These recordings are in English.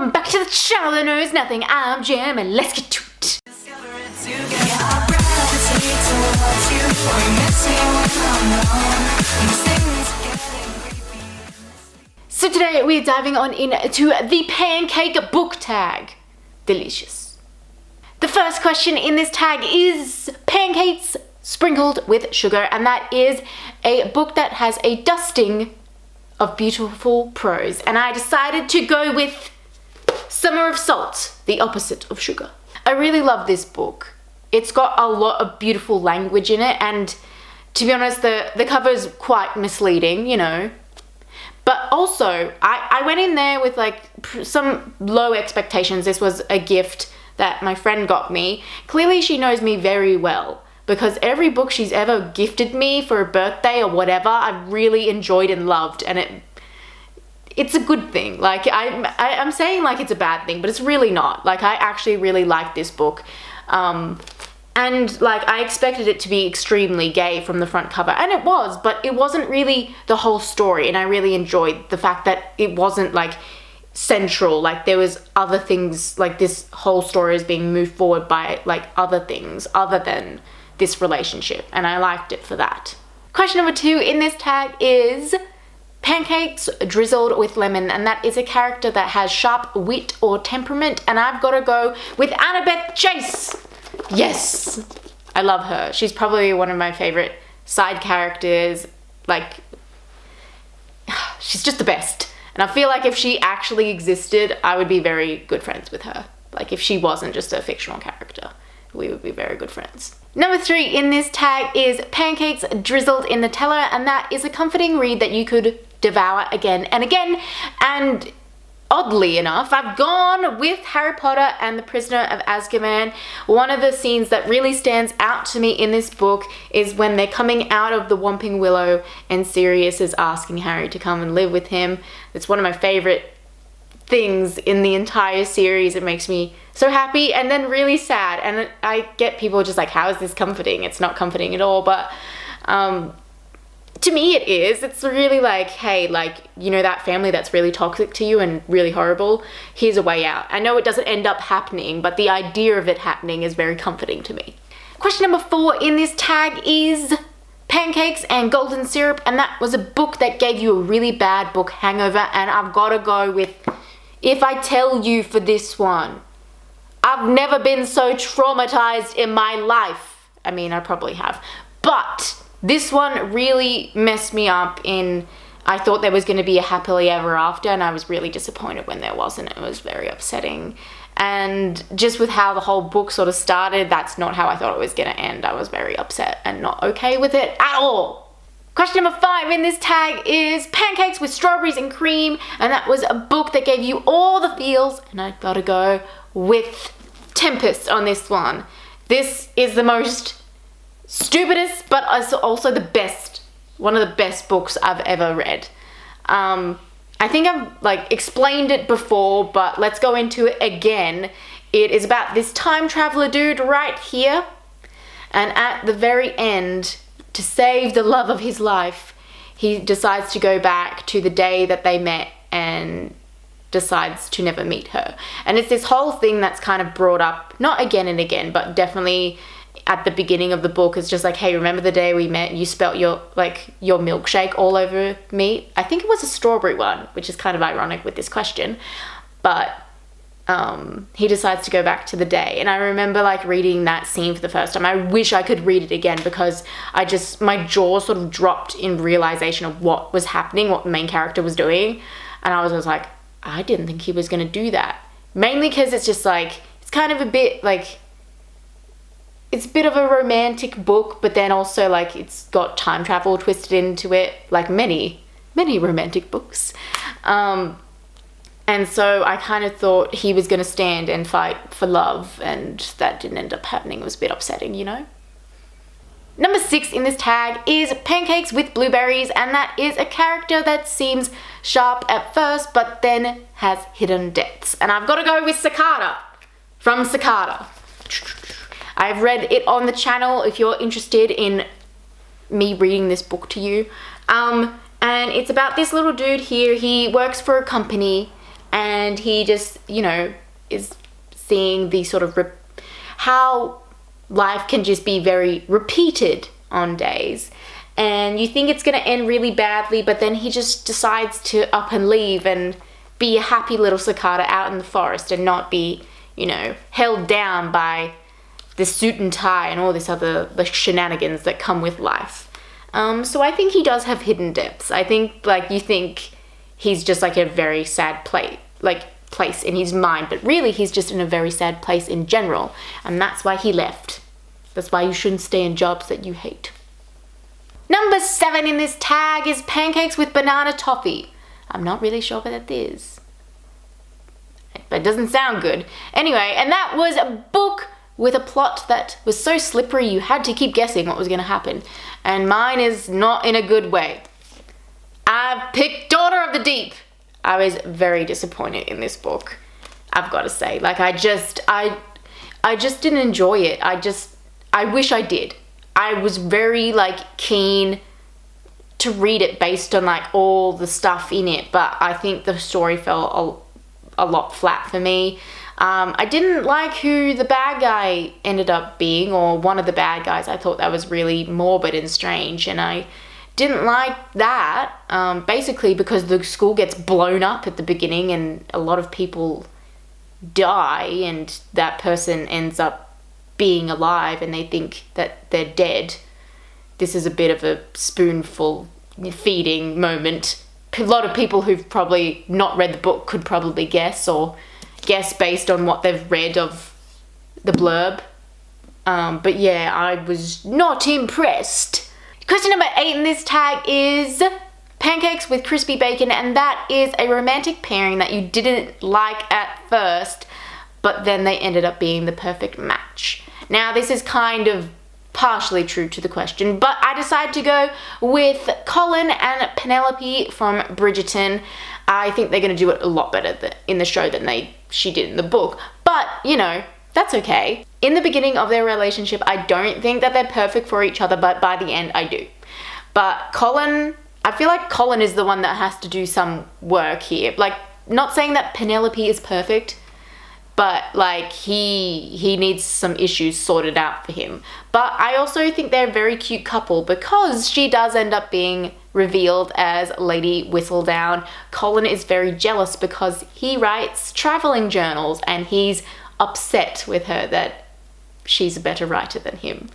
welcome back to the channel that knows nothing. I'm Jam and let's get to it. So today we're diving on into the pancake book tag. Delicious. The first question in this tag is pancakes sprinkled with sugar, and that is a book that has a dusting of beautiful prose, and I decided to go with Summer of Salt, the opposite of sugar. I really love this book. It's got a lot of beautiful language in it, and to be honest, the cover is quite misleading, you know. But also, I went in there with like some low expectations. This was a gift that my friend got me. Clearly she knows me very well, because every book she's ever gifted me for a birthday or whatever, I've really enjoyed and loved, and it's a good thing. Like, I'm saying like it's a bad thing, but it's really not. Like, I actually really like this book. And like, I expected it to be extremely gay from the front cover, and it was, but it wasn't really the whole story, and I really enjoyed the fact that it wasn't like central. Like, there was other things, like this whole story is being moved forward by like other things other than this relationship, and I liked it for that. Question number 2 in this tag is pancakes drizzled with lemon, and that is a character that has sharp wit or temperament, and I've got to go with Annabeth Chase. Yes, I love her. She's probably one of my favorite side characters. Like, she's just the best, and I feel like if she actually existed, I would be very good friends with her. Like, if she wasn't just a fictional character, we would be very good friends. Number 3 in this tag is pancakes drizzled in Nutella, and that is a comforting read that you could devour again and again. And oddly enough, I've gone with Harry Potter and the Prisoner of Azkaban. One of the scenes that really stands out to me in this book is when they're coming out of the Whomping Willow and Sirius is asking Harry to come and live with him. It's one of my favorite things in the entire series. It makes me so happy and then really sad, and I get people just like, how is this comforting? It's not comforting at all, but to me it is. It's really like, hey, like, you know, that family that's really toxic to you and really horrible, here's a way out. I know it doesn't end up happening, but the idea of it happening is very comforting to me. Question number 4 in this tag is pancakes and golden syrup, and that was a book that gave you a really bad book hangover, and I've got to go with If I Tell You for this one. I've never been so traumatized in my life. I mean, I probably have, but this one really messed me up in, I thought there was going to be a happily ever after, and I was really disappointed when there wasn't. It was very upsetting, and just with how the whole book sort of started, that's not how I thought it was going to end. I was very upset and not okay with it at all. Question number 5 in this tag is pancakes with strawberries and cream, and that was a book that gave you all the feels, and I gotta go with Tempest on this one. This is the most stupidest, but also the best, one of the best books I've ever read. I think I've like explained it before, but let's go into it again. It is about this time traveler dude right here, and at the very end, to save the love of his life, he decides to go back to the day that they met and decides to never meet her. And it's this whole thing that's kind of brought up, not again and again, but definitely at the beginning of the book. It's just like, hey, remember the day we met? You spelt your milkshake all over me. I think it was a strawberry one, which is kind of ironic with this question. But he decides to go back to the day, and I remember like reading that scene for the first time. I wish I could read it again, because my jaw sort of dropped in realization of what was happening, what the main character was doing, and I was like, I didn't think he was going to do that. Mainly because it's just like, it's kind of a bit like, it's a bit of a romantic book, but then also like it's got time travel twisted into it, like many romantic books. And so I kind of thought he was going to stand and fight for love, and that didn't end up happening. It was a bit upsetting, you know. Number 6 in this tag is pancakes with blueberries, and that is a character that seems sharp at first, but then has hidden depths. And I've got to go with Sakata from Sakata. I've read it on the channel if you're interested in me reading this book to you. And it's about this little dude here. He works for a company, and he just, is seeing the sort of how life can just be very repeated on days. And you think it's going to end really badly, but then he just decides to up and leave and be a happy little cicada out in the forest and not be, held down by the suit and tie and all this other shenanigans that come with life. So I think he does have hidden depths. I think, you think he's just a very sad place in his mind, but really he's just in a very sad place in general, and that's why he left. That's why you shouldn't stay in jobs that you hate. Number 7 in this tag is pancakes with banana toffee. I'm not really sure what that is, but it doesn't sound good. Anyway, and that was a book with a plot that was so slippery you had to keep guessing what was going to happen. And mine is not in a good way. I've picked Daughter of the Deep. I was very disappointed in this book, I've got to say. I just didn't enjoy it. I wish I did. I was very keen to read it based on all the stuff in it, but I think the story fell a lot flat for me. I didn't like who the bad guy ended up being, or one of the bad guys. I thought that was really morbid and strange, and I didn't like that, basically because the school gets blown up at the beginning and a lot of people die, and that person ends up being alive and they think that they're dead. This is a bit of a spoonful feeding moment. A lot of people who've probably not read the book could probably guess based on what they've read of the blurb. But yeah, I was not impressed. Question number 8 in this tag is pancakes with crispy bacon, and that is a romantic pairing that you didn't like at first, but then they ended up being the perfect match. Now, this is kind of partially true to the question, but I decided to go with Colin and Penelope from Bridgerton. I think they're going to do it a lot better in the show than she did in the book, but, that's okay. In the beginning of their relationship, I don't think that they're perfect for each other, but by the end, I do. But Colin, I feel like Colin is the one that has to do some work here. Not saying that Penelope is perfect, but he needs some issues sorted out for him. But I also think they're a very cute couple because she does end up being revealed as Lady Whistledown. Colin is very jealous because he writes traveling journals and he's upset with her that she's a better writer than him.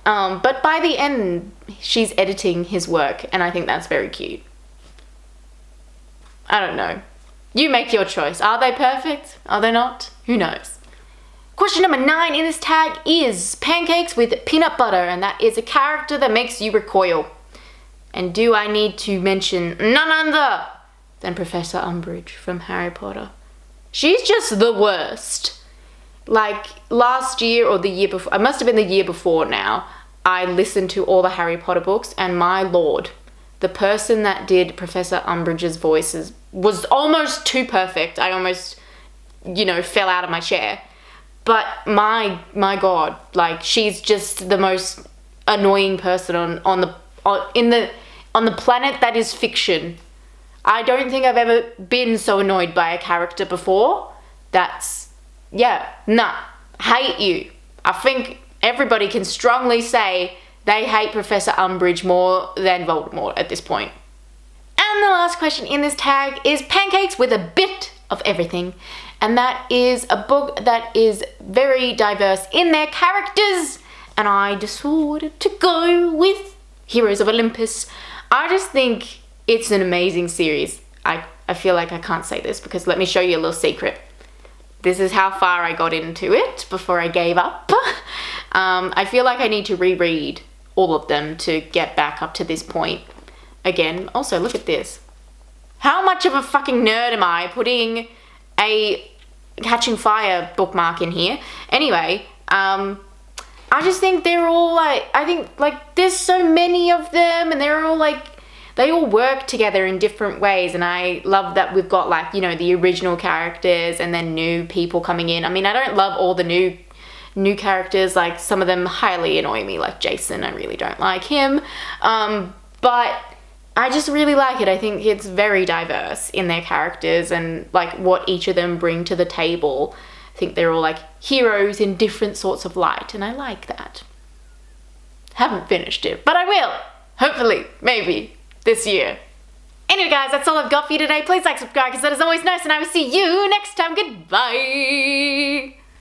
But by the end, she's editing his work, and I think that's very cute. I don't know. You make your choice. Are they perfect? Are they not? Who knows? Question number 9 in this tag is pancakes with peanut butter, and that is a character that makes you recoil. And do I need to mention none other than Professor Umbridge from Harry Potter? She's just the worst. Last year or the year before, it must have been the year before now, I listened to all the Harry Potter books, and my lord, the person that did Professor Umbridge's voices was almost too perfect. I almost, fell out of my chair. But my god, she's just the most annoying person on the planet that is fiction. I don't think I've ever been so annoyed by a character before. Hate you. I think everybody can strongly say they hate Professor Umbridge more than Voldemort at this point. And the last question in this tag is pancakes with a bit of everything. And that is a book that is very diverse in their characters. And I decided to go with Heroes of Olympus. I just think it's an amazing series. I feel like I can't say this because let me show you a little secret. This is how far I got into it before I gave up. I feel like I need to reread all of them to get back up to this point again. Also, look at this. How much of a fucking nerd am I putting a Catching Fire bookmark in here? Anyway, I just think they're all there's so many of them and they're all they all work together in different ways, and I love that we've got the original characters and then new people coming in. I mean, I don't love all the new characters, some of them highly annoy me, like Jason. I really don't like him. But I just really like it. I think it's very diverse in their characters and like what each of them bring to the table. I think they're all like heroes in different sorts of light, and I like that. Haven't finished it, but I will. Hopefully, maybe, this year. Anyway guys, that's all I've got for you today. Please like, subscribe, because that is always nice, and I will see you next time. Goodbye!